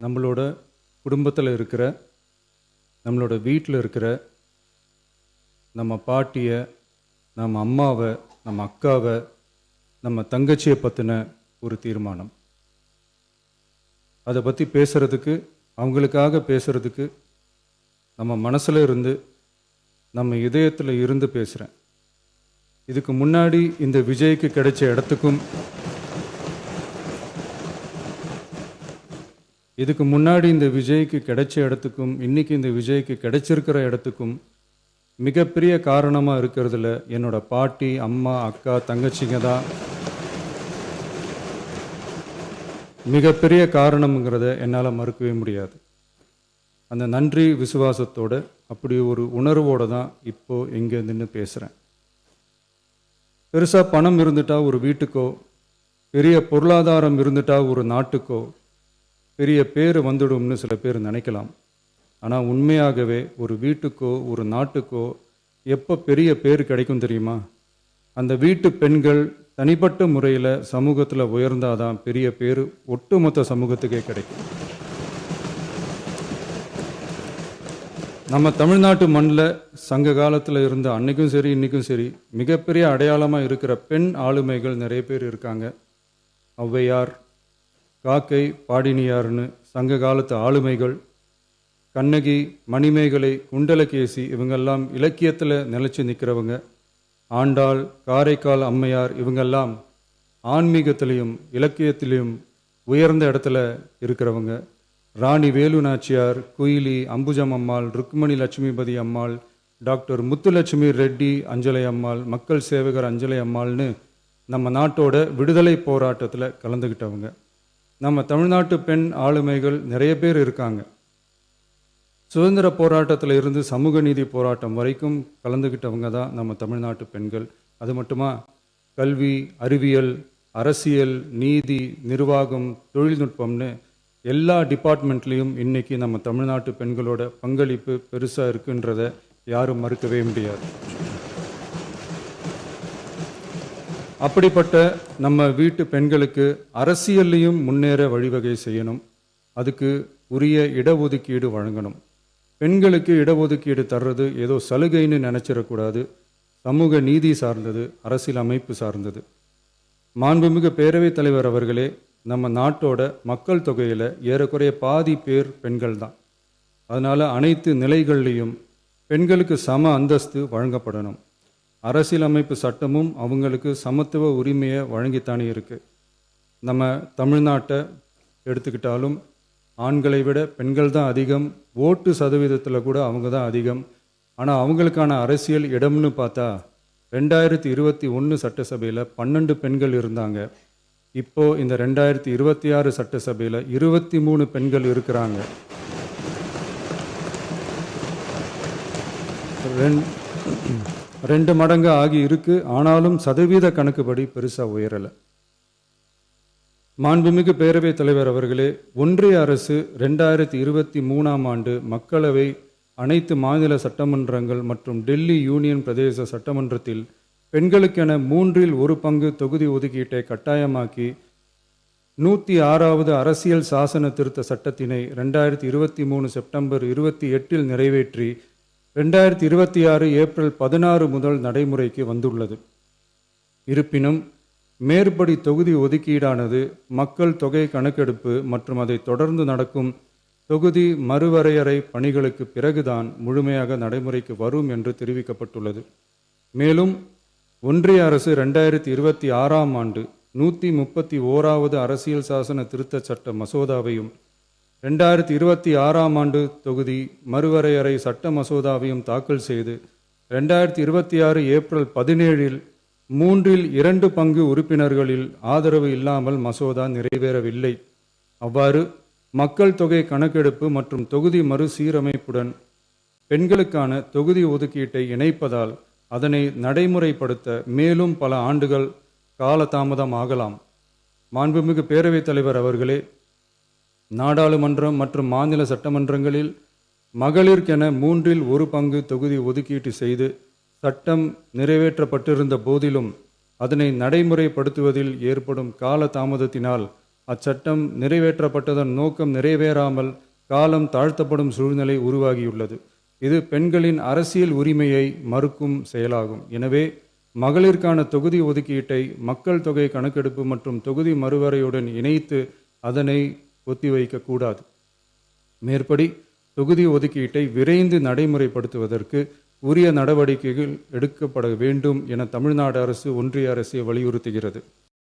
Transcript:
நம்மளோட குடும்பத்தில் இருக்கிற, நம்மளோட வீட்டில் இருக்கிற நம்ம பாட்டியை, நம்ம அம்மாவை, நம்ம அக்காவை, நம்ம தங்கச்சியை பற்றின ஒரு தீர்மானம். அதை பற்றி பேசுகிறதுக்கு, அவங்களுக்காக பேசுகிறதுக்கு நம்ம மனசில் இருந்து, நம்ம இதயத்தில் இருந்து பேசுகிறேன். இதுக்கு முன்னாடி இந்த விஜய்க்கு கிடைச்ச இடத்துக்கும், இதுக்கு முன்னாடி இந்த விஜய்க்கு கிடைச்ச இடத்துக்கும், இன்னைக்கு இந்த விஜய்க்கு கிடைச்சிருக்கிற இடத்துக்கும் மிகப்பெரிய காரணமாக இருக்கிறதுல என்னோட பாட்டி, அம்மா, அக்கா, தங்கச்சிங்க தான் மிகப்பெரிய காரணம்ங்கிறத என்னால் மறுக்கவே முடியாது. அந்த நன்றி விசுவாசத்தோட, அப்படி ஒரு உணர்வோடு தான் இப்போது இங்கே நின்று பேசுகிறேன். பெருசாக பணம் இருந்துட்டா ஒரு வீட்டுக்கோ, பெரிய பொருளாதாரம் இருந்துட்டா ஒரு நாட்டுக்கோ பெரிய பேர் வந்துடும்னு சில பேர் நினைக்கலாம். ஆனால் உண்மையாகவே ஒரு வீட்டுக்கோ ஒரு நாட்டுக்கோ எப்போ பெரிய பேர் கிடைக்கும் தெரியுமா? அந்த வீட்டு பெண்கள் தனிப்பட்ட முறையில் சமூகத்தில் உயர்ந்தாதான் பெரிய பேர் ஒட்டுமொத்த சமூகத்துக்கே கிடைக்கும். நம்ம தமிழ்நாட்டு மண்ணில் சங்க காலத்தில் இருந்த அன்னைக்கும் சரி இன்றைக்கும் சரி மிகப்பெரிய அடையாளமாக இருக்கிற பெண் ஆளுமைகள் நிறைய பேர் இருக்காங்க. ஔவையார், காக்கை, பாடினியார்னு சங்க காலத்து ஆளுமைகள், கண்ணகி, மணிமேகலை, குண்டலகேசி, இவங்கெல்லாம் இலக்கியத்தில் நிலைச்சி நிற்கிறவங்க. ஆண்டாள், காரைக்கால் அம்மையார், இவங்கெல்லாம் ஆன்மீகத்திலையும் இலக்கியத்திலையும் உயர்ந்த இடத்துல இருக்கிறவங்க. ராணி வேலு நாச்சியார், குயிலி, அம்புஜம் அம்மாள், ருக்மணி லட்சுமிபதி அம்மாள், டாக்டர் முத்துலட்சுமி ரெட்டி அஞ்சலை அம்மாள், மக்கள் சேவகர் அஞ்சலை அம்மாள்னு நம்ம நாட்டோட விடுதலை போராட்டத்தில் கலந்துக்கிட்டவங்க. நம்ம தமிழ்நாட்டு பெண் ஆளுமைகள் நிறைய பேர் இருக்காங்க. சுதந்திர போராட்டத்தில் இருந்து சமூக நீதி போராட்டம் வரைக்கும் கலந்துக்கிட்டவங்க தான் நம்ம தமிழ்நாட்டு பெண்கள். அது மட்டுமா, கல்வி, அறிவியல், அரசியல், நீதி, நிர்வாகம், தொழில்நுட்பம்னு எல்லா டிபார்ட்மெண்ட்லேயும் இன்றைக்கி நம்ம தமிழ்நாட்டு பெண்களோட பங்களிப்பு பெருசாக இருக்குன்றதை யாரும் மறுக்கவே முடியாது. அப்படிப்பட்ட நம்ம வீட்டு பெண்களுக்கு அரசியல்லையும் முன்னேற வழிவகை செய்யணும். அதுக்கு உரிய இடஒதுக்கீடு வழங்கணும். பெண்களுக்கு இடஒதுக்கீடு தர்றது ஏதோ சலுகைன்னு நினச்சிடக்கூடாது. சமூக நீதி சார்ந்தது, அரசியல் அமைப்பு சார்ந்தது. மாண்புமிகு பேரவைத் தலைவர் அவர்களே, நம்ம நாட்டோட மக்கள் தொகையில் ஏறக்குறைய பாதி பேர் பெண்கள் தான். அதனால் அனைத்து நிலைகள்லேயும் பெண்களுக்கு சம அந்தஸ்து வழங்கப்படணும். அரசியலமைப்பு சட்டமும் அவங்களுக்கு சமத்துவ உரிமையை வழங்கித்தானே இருக்குது. நம்ம தமிழ்நாட்டை எடுத்துக்கிட்டாலும் ஆண்களை விட பெண்கள் தான் அதிகம். ஓட்டு சதவீதத்தில் கூட அவங்க தான் அதிகம். ஆனால் அவங்களுக்கான அரசியல் இடம்னு பார்த்தா 2021 சட்டசபையில் 12 பெண்கள் இருந்தாங்க. இப்போது இந்த 2026 சட்டசபையில் 23 பெண்கள் இருக்கிறாங்க. ரெண்டு மடங்கு ஆகி இருக்கு. ஆனாலும் சதவீத கணக்குப்படி பெருசாக உயரலை. மாண்புமிகு பேரவைத் தலைவர் அவர்களே, ஒன்றிய அரசு 2023ஆம் ஆண்டு மக்களவை, அனைத்து மாநில சட்டமன்றங்கள் மற்றும் டெல்லி யூனியன் பிரதேச சட்டமன்றத்தில் பெண்களுக்கென 1/3 தொகுதி ஒதுக்கீட்டை கட்டாயமாக்கி 106வது அரசியல் சாசன திருத்த சட்டத்தினை 2023 செப்டம்பர் 28 நிறைவேற்றி 2026 ஏப்ரல் 16 முதல் நடைமுறைக்கு வந்துள்ளது. இருப்பினும் மேற்படி தொகுதி ஒதுக்கீடானது மக்கள் தொகை கணக்கெடுப்பு மற்றும் அதை தொடர்ந்து நடக்கும் தொகுதி மறுவரையறை பணிகளுக்கு பிறகுதான் முழுமையாக நடைமுறைக்கு வரும் என்று தெரிவிக்கப்பட்டுள்ளது. மேலும் ஒன்றிய அரசு 2026ஆம் ஆண்டு 131வது அரசியல் சாசன திருத்த சட்ட மசோதாவையும் 2026ஆம் ஆண்டு தொகுதி மறுவரையறை சட்ட மசோதாவையும் தாக்கல் செய்து 2026 ஏப்ரல் 17 3/2 உறுப்பினர்களில் ஆதரவு இல்லாமல் மசோதா நிறைவேறவில்லை. அவ்வாறு மக்கள் தொகை கணக்கெடுப்பு மற்றும் தொகுதி மறுசீரமைப்புடன் பெண்களுக்கான தொகுதி ஒதுக்கீட்டை இணைப்பதால் அதனை நடைமுறைப்படுத்த மேலும் பல ஆண்டுகள் காலதாமதம் ஆகலாம். மாண்புமிகு பேரவைத் தலைவர் அவர்களே, நாடாளுமன்றம் மற்றும் மாநில சட்டமன்றங்களில் மகளிருக்கென 1/3 தொகுதி ஒதுக்கீட்டு செய்து சட்டம் நிறைவேற்றப்பட்டிருந்த போதிலும் அதனை நடைமுறைப்படுத்துவதில் ஏற்படும் கால தாமதத்தினால் அச்சட்டம் நிறைவேற்றப்பட்டதன் நோக்கம் நிறைவேறாமல் காலம் தாழ்த்தப்படும் சூழ்நிலை உருவாகியுள்ளது. இது பெண்களின் அரசியல் உரிமையை மறுக்கும் செயலாகும். எனவே மகளிருக்கான தொகுதி ஒதுக்கீட்டை மக்கள் தொகை கணக்கெடுப்பு மற்றும் தொகுதி மறுவரையுடன் இணைத்து அதனை ஒத்திவைக்கக்கூடாது. மேற்படி தொகுதி ஒதுக்கீட்டை விரைந்து நடைமுறைப்படுத்துவதற்கு உரிய நடவடிக்கைகள் எடுக்கப்பட வேண்டும் என தமிழ்நாடு அரசு ஒன்றிய அரசை வலியுறுத்துகிறது.